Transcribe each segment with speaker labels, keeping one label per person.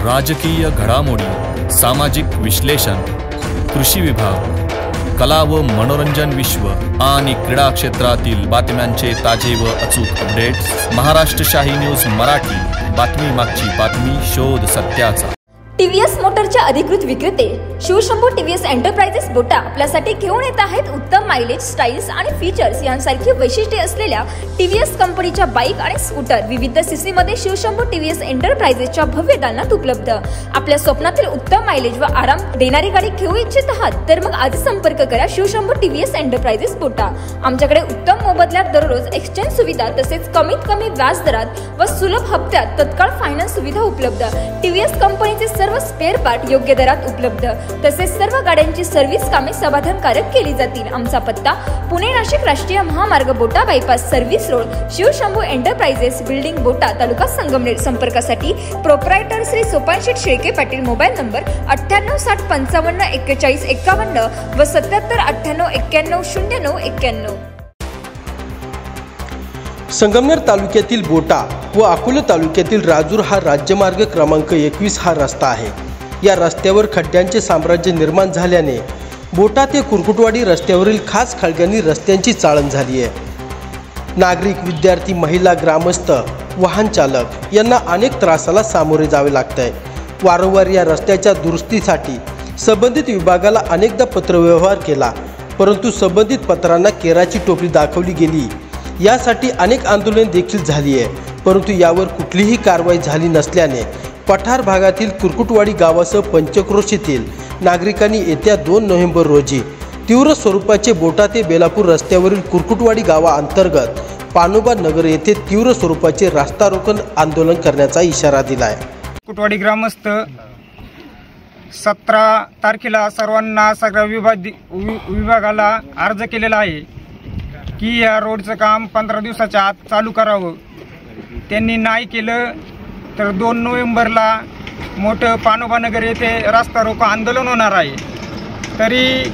Speaker 1: राजकीय घडामोडी, सामाजिक विश्लेषण, कृषी विभाग, कला व मनोरंजन विश्व आणि क्रीडा क्षेत्रातील बातम्यांचे ताजे व अचूक अपडेट्स। महाराष्ट्र शाही न्यूज मराठी, बातमी मागची बातमी, शोध सत्याचा।
Speaker 2: टीव्हीएस मोटरचे अधिकृत विक्रेते शिवशंभू टीव्हीएस एंटरप्राइजेस बोटा आपल्यासाठी घेऊन येत आहेत उत्तम मायलेज, स्टाईल्स आणि फीचर्स यांसारखी वैशिष्ट्ये असलेल्या टीव्हीएस कंपनीच्या बाईक आणि स्कूटर विविध सीसी मध्ये शिवशंभू टीव्हीएस एंटरप्राइजेसच्या भव्य दालनात उपलब्ध। आपल्या स्वप्नातील उत्तम मायलेज व आराम देणारी गाडी घेऊ इच्छित आहात तर मग आज संपर्क करा शिवशंभू टीव्हीएस एंटरप्राइजेस बोटा। आमच्याकडे उत्तम मोबदल्यात दररोज एक्सचेंज सुविधा तसेच कमीत कमी व्याज दरात व सुलभ हप्त्यात तत्काळ फायनान्स सुविधा उपलब्ध। टीव्हीएस कंपनीचे सर्व स्पेअर पार्ट योग्य दरात उपलब्ध तसेच सर्व गाड्यांची सर्व्हिस कामे समाधानकारक केली जातील। आमचा पत्ता पुणे नाशिक राष्ट्रीय महामार्ग Bota bypass service road, Shivshambhu enterprises, building Bota, taluka Sangamner. संपर्कासाठी proprietor Shri Sopanseth Shelke Patil, mobile number 9860554151 व 7798919091।
Speaker 3: संगमनेर तालुक्यातील बोटा व अकोले तालुक्यातील राजूर हा राज्यमार्ग क्रमांक 21 हा रस्ता आहे। या रस्त्यावर खड्ड्यांचे साम्राज्य निर्माण झाल्याने बोटा ते कुरकुटवाडी रस्त्यावरील खास खळग्यांनी रस्त्यांची चाळण झाली आहे। नागरिक, विद्यार्थी, महिला, ग्रामस्थ, वाहन चालक यांना अनेक त्रासाला सामोरे जावे लागत आहे। वारंवार या रस्त्याच्या दुरुस्तीसाठी संबंधित विभागाला अनेकदा पत्रव्यवहार केला, परंतु संबंधित पत्रांना केराची टोपली दाखवली गेली। यासाठी अनेक आंदोलन देखील झाली आहे, परंतु यावर कुठलीही कारवाई झाली नसल्याने पठार भागातील कुरकुटवाडी गावासह पंचक्रोश येथील नागरिकांनी येत्या 2 नोव्हेंबर रोजी तीव्र स्वरूपाचे बोटा ते बेलापूर रस्त्यावरील कुरकुटवाडी गावाअंतर्गत पानोबा नगर येथे तीव्र स्वरूपाचे रास्ता रोको आंदोलन करण्याचा इशारा दिला आहे।
Speaker 4: कुरकुटवाडी ग्रामस्थ 17 तारखेला सर्वांना सगळ्या विभागाला अर्ज केलेला आहे की या रोडचं काम 15 दिवसाच्या आत चालू करावं। त्यांनी नाही केलं तर 2 नोव्हेंबरला मोठं पानोबा नगर येथे रास्ता रोको आंदोलन होणार आहे। तरी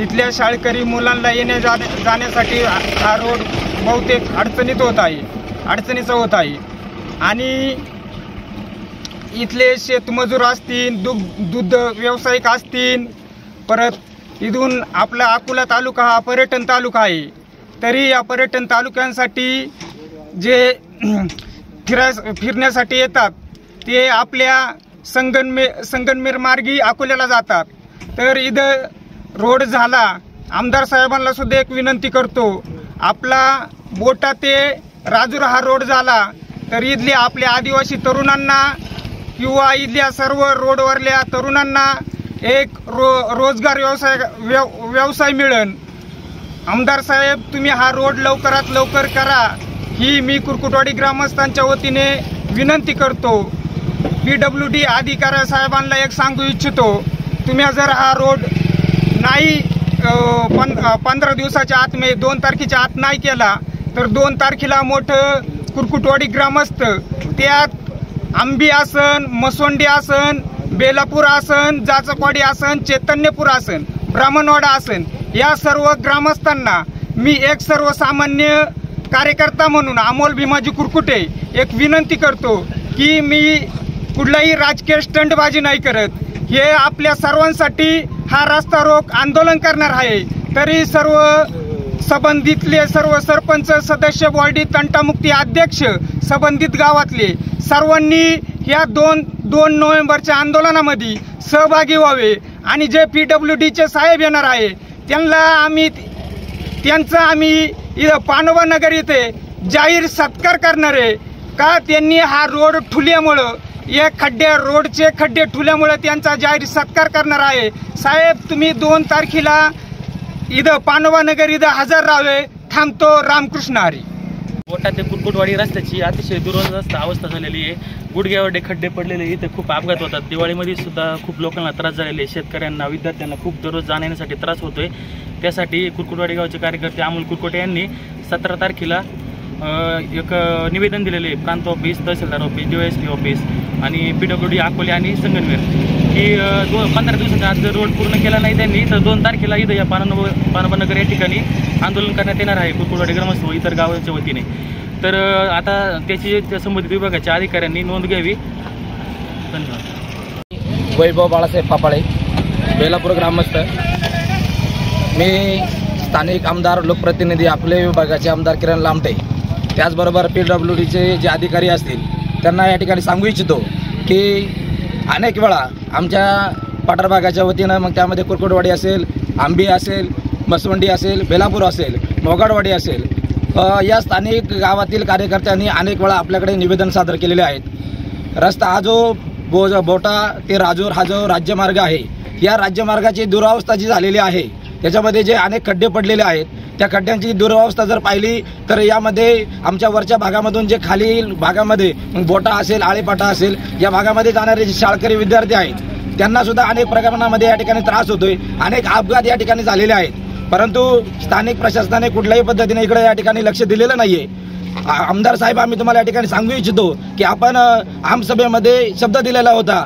Speaker 4: इथल्या शाळकरी मुलांना येण्या जाण्यासाठी हा रोड बहुतेक अडचणीचा होत आहे आणि इथले शेतमजूर असतील, दूध व्यावसायिक असतील, परत इथून आपला अकोला तालुका हा पर्यटन तालुका आहे। तरी या पर्यटन तालुक्यांसाठी जे फिरण्यासाठी येतात ते आपल्या संगमनेर मार्गी अकोल्याला जातात। तर इथं रोड झाला, आमदार साहेबांना सुद्धा एक विनंती करतो, आपला बोटा ते राजूर हा रोड झाला तर इथल्या आपल्या आदिवासी तरुणांना किंवा इथल्या सर्व रोडवरल्या तरुणांना एक रोजगार व्यवसाय मिळेल। आमदार साहेब, तुम्ही हा रोड लवकरात लवकर करा ही मी कुरकुटवाडी ग्रामस्थांच्या वतीने विनंती करतो। PWD अधिकारी साहेबांना एक सांगू इच्छितो, तुम्ही जर हा रोड नाही 15 दिवसाच्या आत 2 तारखेच्या आत नाही केला तर 2 तारखेला मोठं कुरकुटवाडी ग्रामस्थ त्यात आंबी आसन, मसोंडी आसन, बेलापूर आसन, जाचकवाडी आसन, चैतन्यपूर आसन, ब्राह्मणवाडा आसन या सर्व ग्रामस्थांना मी एक सर्वसामान्य कार्यकर्ता म्हणून अमोल भीमाजी कुरकुटे एक विनंती करतो की मी कुठलाही राजकीय स्टंटबाजी नाही करत, हे आपल्या सर्वांसाठी हा रास्ता रोक आंदोलन करणार आहे। तरी सर्व संबंधितले सर्व सरपंच, सदस्य, बॉडी, तंटामुक्ती अध्यक्ष, संबंधित गावातले सर्वांनी या 2 नोव्हेंबरच्या आंदोलनामध्ये सहभागी व्हावे आणि जे PWDचे साहेब येणार आहे त्यांचा आम्ही इथं पानोबा नगर येथे जाहीर सत्कार करणार आहे। का त्यांनी हा रोड ठुल्यामुळं या रोडचे खड्डे ठुल्यामुळे त्यांचा जाहीर सत्कार करणार आहे। साहेब, तुम्ही 2 तारखेला इथं पानोबा नगर इथं हजर राहावे। थांबतो। रामकृष्ण हरी।
Speaker 5: बोटा ते कुरकुटवाडी रस्त्याची अतिशय दुरवस्था अवस्था झालेली आहे। गुडघ्यावरडे खड्डे पडलेले, इथे खूप अपघात होतात। दिवाळीमध्ये सुद्धा खूप लोकांना त्रास झालेले, शेतकऱ्यांना, विद्यार्थ्यांना खूप दररोज जाण्यासाठी त्रास होतोय। त्यासाठी कुरकुटवाडी गावचे कार्यकर्ते अमोल कुरकुटे यांनी 17 तारखेला एक निवेदन दिलेले प्रांत ऑफिस, तहसीलदार ऑफिस, DYSP ऑफिस आणि PWD अकोले आणि संगमनेर की 15 दिवसाच्या आत जर रोड पूर्ण केला नाही त्यांनी तर 2 तारखेला इथं या पानोबा नगर या ठिकाणी आंदोलन करण्यात येणार आहे कुरकुटवाडी ग्रामस्थ व इतर गावांच्या वतीने। तर आता त्याची संबंधित विभागाच्या अधिकाऱ्यांनी नोंद घ्यावी धन्यवाद.
Speaker 6: वैभव बाळासाहेब पापाळे, बेलापूर ग्रामस्थ. मी स्थानिक आमदार लोकप्रतिनिधी अकोले विभागाचे आमदार किरण लामटे, त्याचबरोबर PWDचे जे अधिकारी असतील त्यांना या ठिकाणी सांगू इच्छितो की अनेक वेळा आमच्या पठार भागाच्या वतीनं, मग त्यामध्ये कुरकुटवाडी असेल, आंबी असेल, मसवंडी असेल, बेलापूर असेल, मोगाडवाडी असेल, या स्थानिक गावातील कार्यकर्त्यांनी अनेक वेळा आपल्याकडे निवेदन सादर केलेले आहेत. रस्ता हा जो बोटा ते राजूर हा जो राज्यमार्ग आहे, या राज्यमार्गाची दुरावस्था जी झालेली आहे, त्याच्यामध्ये जे अनेक खड्डे पडलेले आहेत, त्या खड्ड्यांची दुरावस्था जर पाहिली तर यामध्ये आमच्या वरच्या भागामधून जे खाली भागामध्ये बोटा असेल, आळेपाटा असेल, या भागामध्ये जाणारे जे शाळकरी विद्यार्थी आहेत त्यांना सुद्धा अनेक प्रमाणामध्ये या ठिकाणी त्रास होतोय. अनेक अपघात या ठिकाणी झालेले आहेत, परंतु स्थानिक प्रशासनाने कुठल्याही पद्धतीने इकडे या ठिकाणी लक्ष दिलेलं नाहीये. आमदार साहेब, आम्ही तुम्हाला या ठिकाणी सांगू इच्छितो की आपण आमसभेमध्ये शब्द दिलेला होता.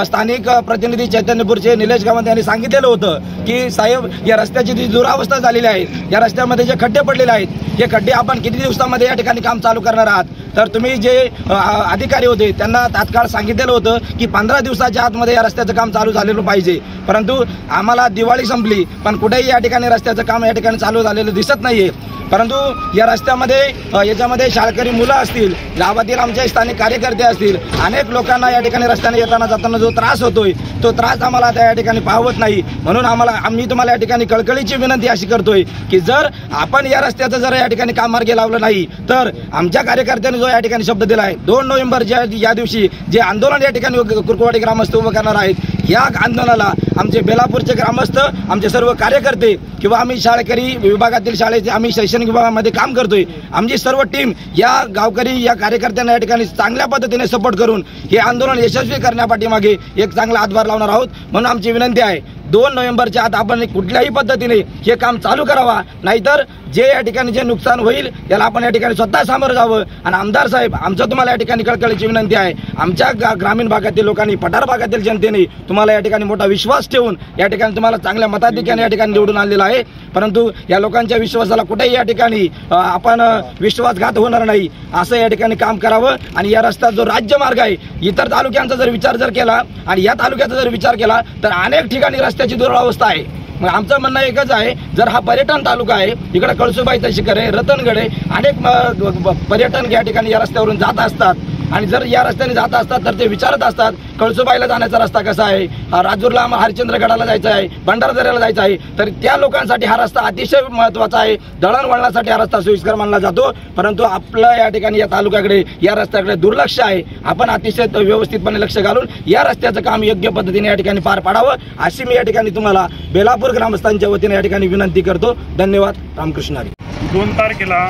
Speaker 6: स्थानिक प्रतिनिधी चैतन्यपूरचे निलेश गावंत यांनी सांगितलेलं होतं की साहेब, या रस्त्याची जी दुरावस्था झालेली आहे, या रस्त्यामध्ये जे खड्डे पडलेले आहेत, हे खड्डे आपण किती दिवसामध्ये या ठिकाणी काम चालू करणार आहात. तर तुम्ही जे अधिकारी होते त्यांना तात्काळ सांगितलेलं होतं की 15 दिवसाच्या आतमध्ये या रस्त्याचं काम चालू झालेलं पाहिजे, परंतु आम्हाला दिवाळी संपली पण कुठेही या ठिकाणी रस्त्याचं काम या ठिकाणी चालू झालेलं दिसत नाहीये. परंतु या रस्त्यामध्ये याच्यामध्ये शाळकरी मुलं असतील, गावातील आमचे स्थानिक कार्यकर्ते असतील, अनेक लोकांना या ठिकाणी रस्त्याने येताना जाताना जो त्रास होतोय तो त्रास आम्हाला आता या ठिकाणी पाहवत नाही. म्हणून आम्ही तुम्हाला या ठिकाणी कळकळीची विनंती अशी करतोय की जर आपण या रस्त्याचं जर या ठिकाणी काम मार्गी लावलं नाही तर आमच्या कार्यकर्त्यांनी जो या ठिकाणी शब्द दिला आहे 2 नोव्हेंबर या दिवशी जे आंदोलन या ठिकाणी कुरकुटवाडी ग्रामस्थ उभं करणार आहेत, या आंदोलनाला आमचे बेलापूरचे ग्रामस्थ, आमचे सर्व कार्यकर्ते किंवा आम्ही शाळकरी विभागातील शाळेचे आम्ही शैक्षणिक विभागामध्ये काम करतोय, आमची सर्व टीम या गावकरी या कार्यकर्त्यांना या ठिकाणी चांगल्या पद्धतीने सपोर्ट करून हे आंदोलन यशस्वी करण्यापाठीमागे एक चांगला हातभार लावणार आहोत. म्हणून आमची विनंती आहे 2 नोव्हेंबरच्या आत आपण कुठल्याही पद्धतीने हे काम चालू करावा, नाहीतर जे या ठिकाणी जे नुकसान होईल याला आपण या ठिकाणी स्वतः सामोरं जावं. आणि आमदार साहेब, आमचं तुम्हाला या ठिकाणी कळकळीची विनंती आहे, आमच्या ग्रामीण भागातील लोकांनी, पठार भागातील जनतेने तुम्हाला या ठिकाणी मोठा विश्वास ठेवून या ठिकाणी तुम्हाला चांगल्या मताधिक्याने या ठिकाणी निवडून आणलेला आहे, परंतु या लोकांच्या विश्वासाला कुठेही या ठिकाणी आपण विश्वासघात होणार नाही असं या ठिकाणी काम करावं. आणि या रस्ता जो राज्यमार्ग आहे, इतर तालुक्यांचा जर विचार जर केला आणि या तालुक्याचा जर विचार केला तर अनेक ठिकाणी रस्त्याची दुरावस्था आहे. मग आमचं म्हणणं एकच आहे, जर हा पर्यटन तालुका आहे, इकडे कळसुबाईचा शिखर आहे, रतनगड आहे, अनेक पर्यटन या ठिकाणी या रस्त्यावरून जात असतात आणि जर या रस्त्याने जात असतात तर ते विचारत असतात कळसुबाईला जाण्याचा रस्ता कसा आहे, राजूरला हरिश्चंद्रगडाला जायचं आहे, भंडारदऱ्याला जायचं आहे, तर त्या लोकांसाठी हा रस्ता अतिशय महत्त्वाचा आहे. दळणवळणासाठी हा रस्ता सोयीस्कर मानला जातो, परंतु आपलं या ठिकाणी या तालुक्याकडे, या रस्त्याकडे दुर्लक्ष आहे. आपण अतिशय व्यवस्थितपणे लक्ष घालून या रस्त्याचं काम योग्य पद्धतीने या ठिकाणी पार पाडावं अशी मी या ठिकाणी तुम्हाला बेलापूर ग्रामस्थांच्या वतीने या ठिकाणी विनंती करतो. धन्यवाद. रामकृष्ण हरी.
Speaker 7: 2 तारखेला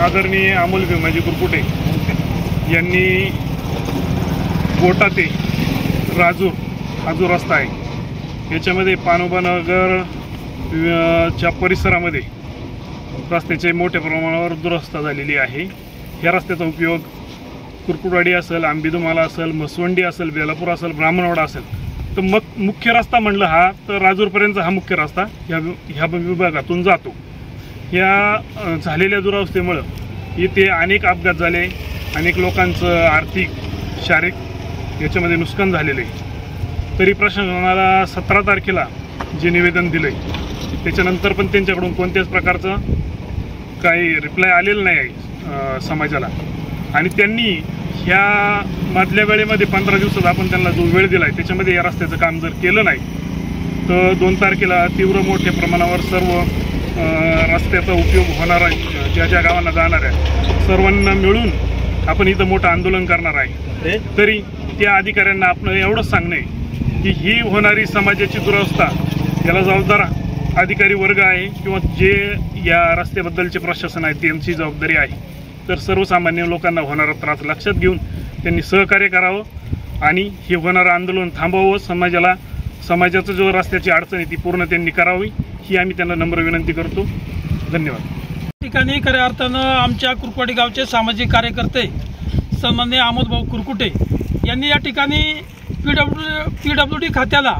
Speaker 7: आदरणीय अमोल भीमाजी कुरकुटे यांनी बोटा ते राजूर हा जो रस्ता आहे याच्यामध्ये पानोबानगर च्या परिसरामध्ये रस्त्याचे मोठ्या प्रमाणावर दुरवस्था झालेली आहे. या रस्त्याचा उपयोग कुरकुटवाडी असेल, आंबीदुमाला असेल, मसवंडी असेल, बेलापूर असेल, ब्राह्मणवाडा असेल, तर मुख्य रस्ता म्हणलं हा तर राजूरपर्यंत हा मुख्य रस्ता ह्या विभागातून जातो. या झालेल्या दुरावस्थेमुळं इथे अनेक अपघात झाले, अनेक लोकांचं आर्थिक, शारीरिक याच्यामध्ये नुकसान झालेलं आहे. तरी प्रशासनाला 17 तारखेला जे निवेदन दिलं आहे त्याच्यानंतर पण त्यांच्याकडून कोणत्याच प्रकारचं काही रिप्लाय आलेलं नाही आहे समाजाला. आणि त्यांनी ह्या मधल्या वेळेमध्ये 15 दिवसात आपण त्यांना जो वेळ दिला आहे त्याच्यामध्ये या रस्त्याचं काम जर केलं नाही तर 2 तारखेला तीव्र मोठ्या प्रमाणावर सर्व रस्त्याचा उपयोग होणारा, ज्या ज्या गावांना जाणार आहे सर्वांना मिळून आपण इथं मोठं आंदोलन करणार आहे. तरी त्या अधिकाऱ्यांना आपण एवढंच सांगणं आहे की ही होणारी समाजाची दुरावस्था याला जबाबदार अधिकारी वर्ग आहे किंवा जे या रस्त्याबद्दलचे प्रशासन आहे त्यांची जबाबदारी आहे. तर सर्वसामान्य लोकांना होणारा त्रास लक्षात घेऊन त्यांनी सहकार्य करावं आणि हे होणारं आंदोलन थांबवावं. समाजाचं जो रस्त्याची अडचण आहे ती पूर्ण त्यांनी करावी ही आम्ही त्यांना नम्र विनंती करतो. धन्यवाद.
Speaker 8: ठिकाणी खऱ्या अर्थानं आमच्या कुरकुटवाडी गावचे सामाजिक कार्यकर्ते सन्माननीय अमोलभाऊ कुरकुटे यांनी या ठिकाणी PWD खात्याला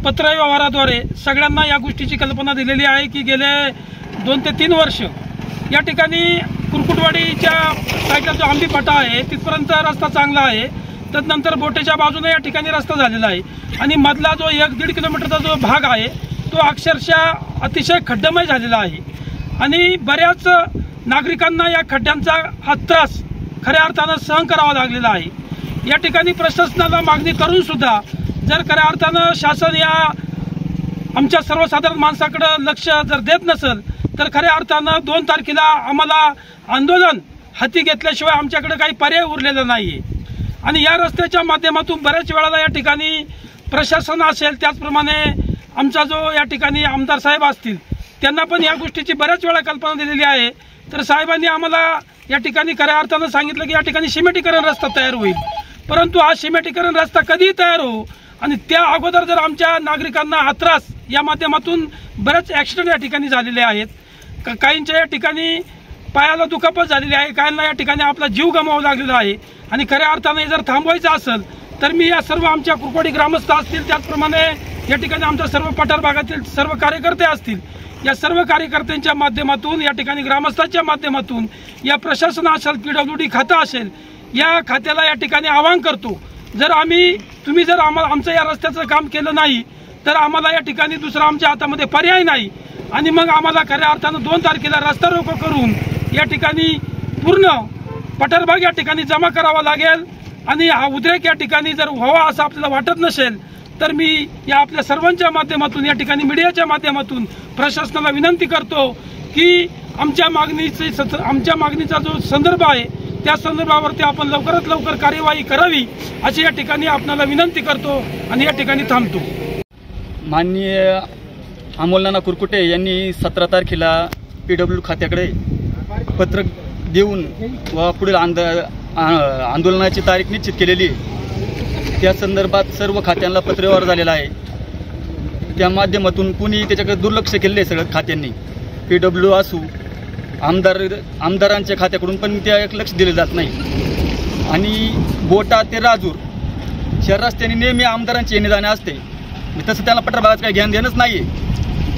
Speaker 8: पत्र व्यवहाराद्वारे सगळ्यांना या गोष्टीची कल्पना दिलेली आहे की गेले 2 ते 3 वर्ष या ठिकाणी कुरकुटवाडीच्या साईडला जो आंबीपाटा आहे तिथपर्यंत रस्ता चांगला आहे, तदनंतर बोटेच्या बाजूने या ठिकाणी रस्ता झालेला आहे आणि मधला जो 1-1.5 किलोमीटरचा जो भाग आहे तो अक्षरशः अतिशय खड्डमय झालेला आहे आणि बऱ्याच नागरिकांना या खड्ड्यांचा हा त्रास खऱ्या अर्थानं सहन करावा लागलेला आहे। या ठिकाणी प्रशासनाला मागणी करून सुद्धा जर खऱ्या अर्थानं शासन या आमच्या सर्वसाधारण माणसाकडे लक्ष जर देत नसेल तर खऱ्या अर्थानं 2 तारखेला आम्हाला आंदोलन हाती घेतल्याशिवाय आमच्याकडे काही पर्याय उरलेला नाही आहे आणि या रस्त्याच्या माध्यमातून बऱ्याच वेळाला या ठिकाणी प्रशासन असेल त्याचप्रमाणे आमचा जो या ठिकाणी आमदार साहेब असतील त्यांना पण या गोष्टीची बऱ्याच वेळा कल्पना दिलेली आहे। तर साहेबांनी आम्हाला या ठिकाणी खऱ्या अर्थानं सांगितलं की या ठिकाणी सिमेंटीकरण रस्ता तयार होईल, परंतु हा सिमेंटीकरण रस्ता कधी तयार हो आणि त्या अगोदर जर आमच्या नागरिकांना हा त्रास या माध्यमातून बरेच ॲक्सिडेंट या ठिकाणी झालेले आहेत। काहींच्या या ठिकाणी पायाला दुखापत झालेली आहे, काहींना या ठिकाणी आपला जीव गमावा लागलेला आहे आणि खऱ्या अर्थाने जर थांबवायचं असेल तर मी या सर्व आमच्या कुरकोडी ग्रामस्थ असतील त्याचप्रमाणे या ठिकाणी आमच्या सर्व पठार भागातील सर्व कार्यकर्ते असतील या सर्व कार्यकर्त्यांच्या माध्यमातून या ठिकाणी ग्रामस्थांच्या माध्यमातून या प्रशासन असेल PWD खातं असेल या खात्याला या ठिकाणी आवाहन करतो जर तुम्ही जर आमचं या रस्त्याचं काम केलं नाही तर आम्हाला या ठिकाणी दुसरा आमच्या हातामध्ये पर्याय नाही आणि मग आम्हाला खऱ्या अर्थानं 2 तारखेला रस्ता रोको करून या ठिकाणी पूर्ण पठारभाग या ठिकाणी जमा करावा लागेल आणि हा उद्रेक या ठिकाणी जर व्हावा असं आपल्याला वाटत नसेल तर मी या आपल्या सर्वांच्या माध्यमातून या ठिकाणी मीडियाच्या माध्यमातून प्रशासनाला विनंती करतो की आमच्या मागणीचा जो संदर्भ आहे त्या संदर्भावरती आपण लवकरात लवकर कार्यवाही करावी अशी या ठिकाणी आपल्याला विनंती करतो आणि या ठिकाणी थांबतो।
Speaker 9: माननीय अमोल नाना कुरकुटे यांनी 17 तारखेला PWD खात्याकडे पत्र देऊन व पुढील आंदोलनाची तारीख निश्चित केलेली आहे। त्या संदर्भात सर्व खात्यांना पत्रव्यवहार झालेला आहे, त्या माध्यमातून कुणी त्याच्याकडे दुर्लक्ष केलेलं आहे सगळं खात्यांनी। PWD असू आमदारांच्या खात्याकडून पण त्या लक्ष दिले जात नाही आणि बोटा ते राजूर या रस्त्याने नेहमी आमदारांची येणे जाणे असते, तसं त्यांना पठारभागाचं काही ज्ञान देणंच नाही आहे,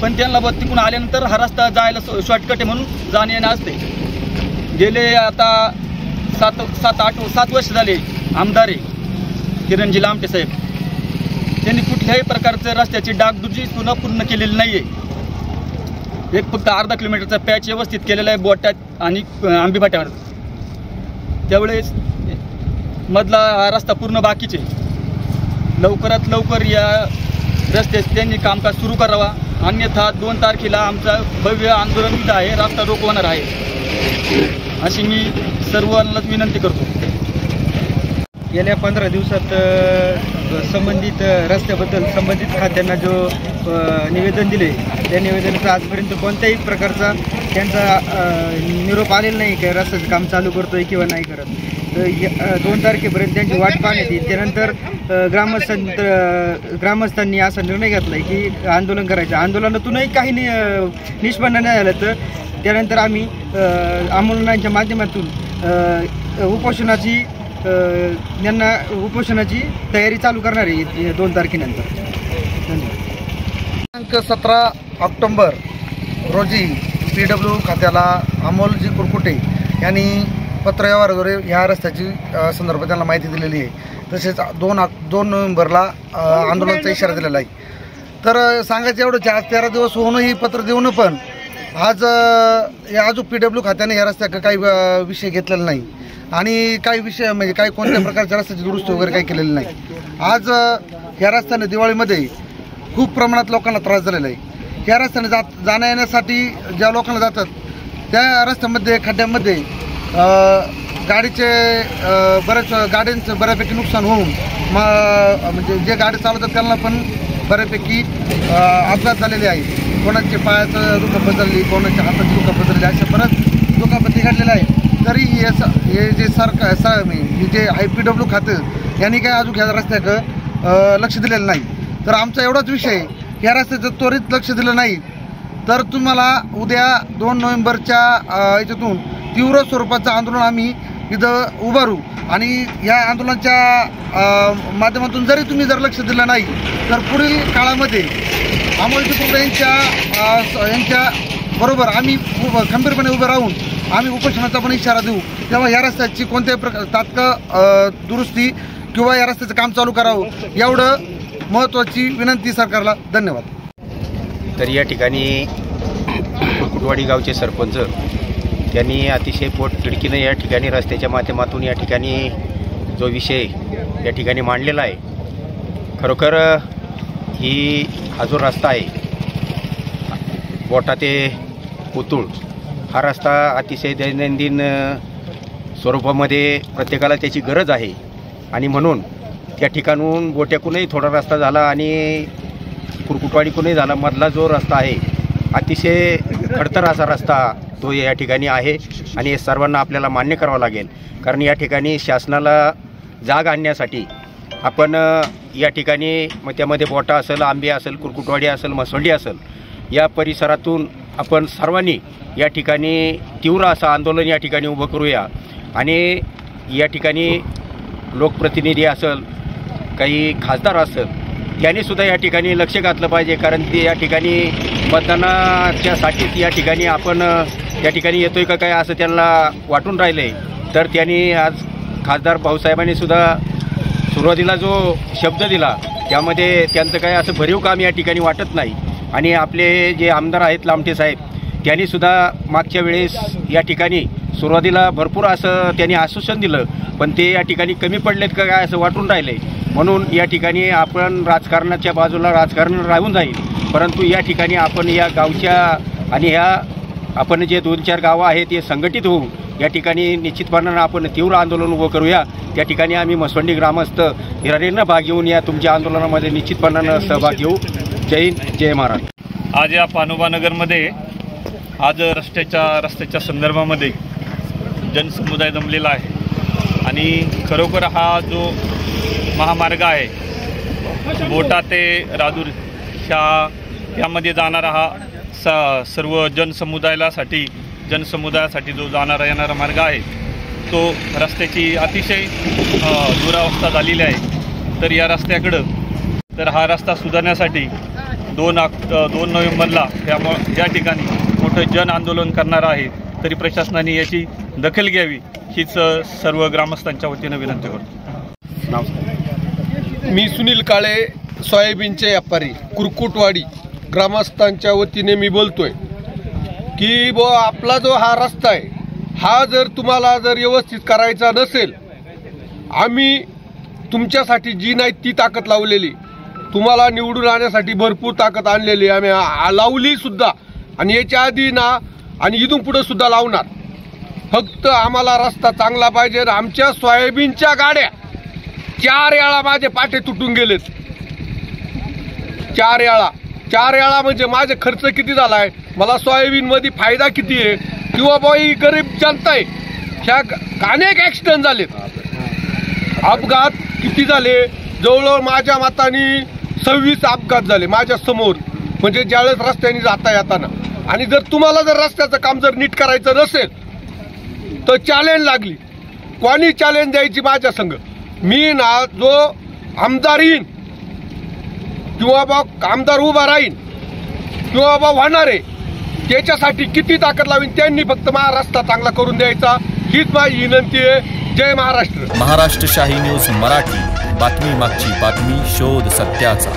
Speaker 9: पण त्यांना तिकडून आल्यानंतर हा रस्ता जायला शॉर्टकट आहे म्हणून जाणे येणं असते। गेले आता 7 वर्ष झाले आमदार आहे किरणजी लामटे साहेब, त्यांनी कुठल्याही प्रकारचं रस्त्याची डागडुजी सुद्धा पूर्ण केलेली नाही आहे। एक फक्त अर्धा किलोमीटरचा पॅच व्यवस्थित केलेला आहे बोटात आणि आंबीभाट्यावर, त्यावेळेस मधला हा रस्ता पूर्ण बाकीचे। लवकरात लवकर या रस्त्याचे त्यांनी कामकाज सुरू करावा, अन्यथा 2 तारखेला आमचा भव्य आंदोलन आहे, रस्ता रोको होणार आहे अशी मी सर्वांना विनंती करतो।
Speaker 10: गेल्या 15 दिवसात संबंधित रस्त्याबद्दल संबंधित खात्यांना जो निवेदन दिले त्या निवेदनाचा आजपर्यंत कोणत्याही प्रकारचा त्यांचा निरोप आलेला नाही की रस्त्याचं काम चालू करतोय किंवा नाही करत। 2 तारखेपर्यंत त्यांची वाट पाहण्यात येईल। त्यानंतर ग्रामस्थांनी असा निर्णय घेतला आहे की आंदोलन करायचं, आंदोलनातूनही काही निष्पन्न नाही झालं तर त्यानंतर आम्ही आंदोलनाच्या माध्यमातून उपोषणाची तयारी चालू करणार आहे 2 तारखेनंतर।
Speaker 11: दिनांक 17 ऑक्टोबर रोजी PWD खात्याला अमोलजी कुरकुटे यांनी पत्रव्यवहाराद्वारे ह्या रस्त्याची संदर्भात त्यांना माहिती दिलेली आहे। तसेच 2 नोव्हेंबरला आंदोलनाचा इशारा दिलेला आहे। तर सांगायचं एवढंच, आज 13 दिवस होऊनही पत्र देऊन पण आज अजून PWD खात्याने या रस्त्याचा काही विषय घेतलेला नाही आणि काही विषय म्हणजे काही कोणत्या प्रकारच्या रस्त्याची दुरुस्ती वगैरे काही केलेली नाही। आज या रस्त्याने दिवाळीमध्ये खूप प्रमाणात लोकांना त्रास झालेला आहे। या रस्त्याने जाण्या येण्यासाठी ज्या लोकांना जातात त्या रस्त्यामध्ये खड्ड्यामध्ये गाड्यांचं बऱ्यापैकी नुकसान होऊन म्हणजे जे गाडी चालवतात त्यांना पण बऱ्यापैकी अपघात झालेले आहे। कोणाच्या पायाचं दुखापत झाली, कोणाच्या हाताची दुखापत झाली, अशा बऱ्याच दुखापती घडलेल्या आहे। तरी हे जे जे PWD खातं यांनी काय अजून या रस्त्याकडं लक्ष दिलेलं नाही। तर आमचा एवढाच विषय, या रस्त्याचं त्वरित लक्ष दिलं नाही तर तुम्हाला उद्या 2 नोव्हेंबरच्या याच्यातून तीव्र स्वरूपाचं आंदोलन आम्ही इथं उभारू आणि या आंदोलनाच्या माध्यमातून जरी तुम्ही जर लक्ष दिलं नाही तर पुढील काळामध्ये अमोलजी कुरकुटे यांच्या बरोबर आम्ही खंबीरपणे उभे राहून आम्ही उपोषणाचा पण इशारा देऊ। तेव्हा या रस्त्याची कोणत्याही तात्काळ दुरुस्ती किंवा या रस्त्याचं काम चालू करावं, एवढं महत्त्वाची विनंती सरकारला. धन्यवाद.
Speaker 12: तर या ठिकाणी कुकुटवाडी गावचे सरपंच त्यांनी अतिशय पोटतिडकीनं या ठिकाणी रस्त्याच्या माध्यमातून या ठिकाणी जो विषय या ठिकाणी मांडलेला आहे, खरोखर हा जो रस्ता आहे बोटा ते पुतूळ, हा रस्ता अतिशय दैनंदिन स्वरूपामध्ये प्रत्येकाला त्याची गरज आहे आणि म्हणून त्या ठिकाणून बोट्याकूनही थोडा रस्ता झाला आणि कुरकुटवाडीकूनही झाला. मधला जो रस्ता आहे अतिशय खडतर असा रस्ता तो या ठिकाणी आहे आणि हे सर्वांना आपल्याला मान्य करावं लागेल. कारण या ठिकाणी शासनाला जाग आणण्यासाठी आपण या ठिकाणी मग त्यामध्ये बोटा असेल, आंबे असेल, कुरकुटवाडी असेल, म्हसवंडी असेल, या परिसरातून आपण सर्वांनी या ठिकाणी तीव्र असं आंदोलन या ठिकाणी उभं करूया आणि या ठिकाणी लोकप्रतिनिधी असेल, काही खासदार असेल, त्यांनीसुद्धा या ठिकाणी लक्ष घातलं पाहिजे. कारण ते या ठिकाणी मतदानाच्यासाठीच या ठिकाणी आपण या ठिकाणी येतोय का काय असं त्यांना वाटून राहिलं आहे. तर त्यांनी आज खासदार भाऊसाहेबांनी सुद्धा सुरुवातीला जो शब्द दिला त्यामध्ये त्यांचं काय असं भरीव काम या ठिकाणी वाटत नाही. आणि आपले जे आमदार आहेत लामटे साहेब, त्यांनीसुद्धा मागच्या वेळेस या ठिकाणी सुरुवातीला भरपूर असं त्यांनी आश्वासन दिलं, पण ते या ठिकाणी कमी पडलेत का काय असं वाटून राहिलं आहे. म्हणून या ठिकाणी आपण राजकारणाच्या बाजूला राजकारण राहून जाईल, परंतु या ठिकाणी आपण या गावच्या आणि ह्या आपण जे 2-4 गावं आहेत ते संघटित होऊन या ठिकाणी निश्चितपणानं आपण तीव्र आंदोलन उभं करूया. त्या ठिकाणी आम्ही म्हसवंडी ग्रामस्थ हिरारीनं भाग घेऊन या तुमच्या आंदोलनामध्ये निश्चितपणानं सहभाग घेऊ. जय हिंद, जय महाराष्ट्र.
Speaker 7: आज या पानोबानगरमध्ये आज रस्त्याच्या संदर्भामध्ये जनसमुदाय जमलेला आहे आणि खरोखर हा जो महामार्ग आहे बोटा ते राजूर यामध्ये जाणारा हा सर्व जनसमुदायासाठी जो जाणारा येणारा मार्ग आहे तो रस्त्याची अतिशय दुरावस्था झालेली आहे. तर या रस्त्याकडं तर हा रस्ता सुधारण्यासाठी 2 नोव्हेंबरला या ठिकाणी मोठं जन आंदोलन करणार आहे. तरी प्रशासनाने याची दखल घ्यावी हीच सर्व ग्रामस्थांच्या वतीनं विनंती करतो.
Speaker 3: नमस्कार, मी सुनील काळे, सोयाबीनचे व्यापारी, कुरकुटवाडी ग्रामस्थांच्या वतीने मी बोलतोय की आपला जो हा रस्ता आहे हा जर तुम्हाला जर व्यवस्थित करायचा नसेल, आम्ही तुमच्यासाठी जी नाही ती ताकद लावलेली, तुम्हाला निवडून आणण्यासाठी भरपूर ताकद आणलेली आम्ही लावली सुद्धा आणि याच्या आधी ना आणि इथून पुढे सुद्धा लावणार. फक्त आम्हाला रस्ता चांगला पाहिजे. आमच्या सोयाबीनच्या गाड्या 4 वेळा माझे पाटे तुटून गेलेत. 4 वेळा म्हणजे माझे खर्च किती झाला आहे, मला सोयाबीनमध्ये फायदा किती आहे, किंवा बाई गरीब जनता आहे ह्या अनेक ॲक्सिडेंट झालेत. अपघात किती झाले, जवळजवळ माझ्या मताने 26 अपघात झाले माझ्या समोर, म्हणजे ज्यावेळेस रस्त्याने जाता येताना. आणि जर तुम्हाला जर रस्त्याचं काम जर नीट करायचं नसेल तर चॅलेंज लागली, कोणी चॅलेंज द्यायची माझ्या संग, मी ना जो आमदार येईन किंवा बा आमदार उभा राहीन किंवा बा होणार आहे त्याच्यासाठी किती ताकद लावीन, त्यांनी फक्त माझा रस्ता चांगला करून द्यायचा हीच माझी विनंती आहे. जय महाराष्ट्र.
Speaker 1: महाराष्ट्र शाही न्यूज मराठी, बातमी मागची बातमी, शोध सत्याचा.